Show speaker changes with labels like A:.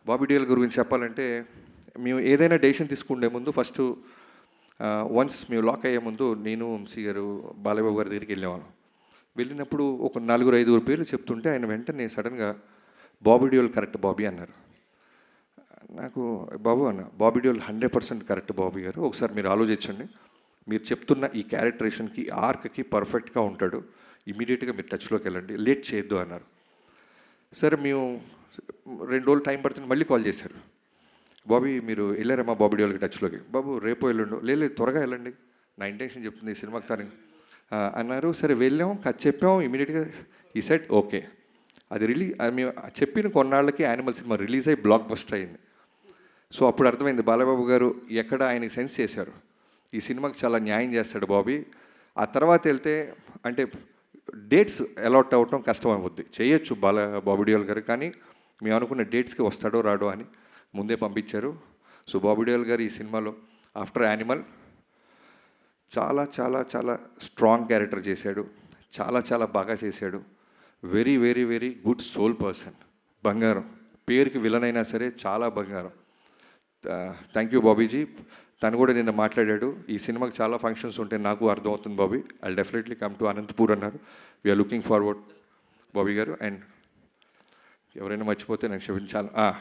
A: బాబీ డియోల్ గురించి చెప్పాలంటే మేము ఏదైనా డెసిషన్ తీసుకునే ముందు ఫస్ట్ వన్స్ మేము లాక్ అయ్యే ముందు నేను వంశీ గారు బాలయ్యబాబు గారి దగ్గరికి వెళ్ళేవాళ్ళం. వెళ్ళినప్పుడు ఒక 4-5 పేర్లు చెప్తుంటే ఆయన వెంటనే సడన్గా బాబీ డియోల్ కరెక్ట్ బాబీ అన్నారు. నాకు బాబు అన్న బాబీ డియోల్ 100% కరెక్ట్ బాబీ గారు, ఒకసారి మీరు ఆలోచించండి, మీరు చెప్తున్న ఈ క్యారెక్టరేషన్కి ఆర్క్కి పర్ఫెక్ట్గా ఉంటాడు, ఇమీడియట్గా మీరు టచ్లోకి వెళ్ళండి, లేట్ చేయొద్దు అన్నారు. సరే మేము 2 రోజులు టైం పడుతుంది, మళ్ళీ కాల్ చేశారు. బాబీ మీరు వెళ్ళారమ్మా బాబీ డియోల్కి టచ్లోకి? బాబు రేపు వెళ్ళండు. లేదు త్వరగా వెళ్ళండి, నా ఇంటెన్షన్ చెప్తుంది ఈ సినిమాకి తను అన్నారు. సరే వెళ్ళాం, కథ చెప్పాం, ఇమీడియట్గా ఈ సెట్ ఓకే. అది మేము చెప్పిన కొన్నాళ్ళకి యానిమల్ సినిమా రిలీజ్ అయ్యి బ్లాక్ బస్టర్ అయింది. సో అప్పుడు అర్థమైంది బాలయ్యబాబు గారు ఎక్కడ ఆయనకి సెన్స్ చేశారు, ఈ సినిమాకి చాలా న్యాయం చేస్తాడు బాబీ. ఆ తర్వాత వెళ్తే అంటే డేట్స్ అలాట్ అవ్వటం కష్టం అవుద్ది, చేయొచ్చు బాబీ డియోల్ గారు, కానీ మేము అనుకున్న డేట్స్కి వస్తాడో రాడో అని ముందే పంపించారు. సో బాబీ డియోల్ గారు ఈ సినిమాలో ఆఫ్టర్ యానిమల్ చాలా చాలా చాలా స్ట్రాంగ్ క్యారెక్టర్ చేశాడు, చాలా చాలా బాగా చేశాడు. Very very very good soul person, బంగారం, పేరుకి విలన్ అయినా సరే చాలా బంగారం. థ్యాంక్ యూ బాబీజీ. తను కూడా నిన్న మాట్లాడాడు, ఈ సినిమాకి చాలా ఫంక్షన్స్ ఉంటాయి నాకు అర్థమవుతుంది Bobby, I definitely come to Anantapur అన్నారు. వీఆర్ లుకింగ్ ఫార్వర్డ్ బాబీ గారు. అండ్ ఎవరైనా మర్చిపోతే నేను క్షమించాలి.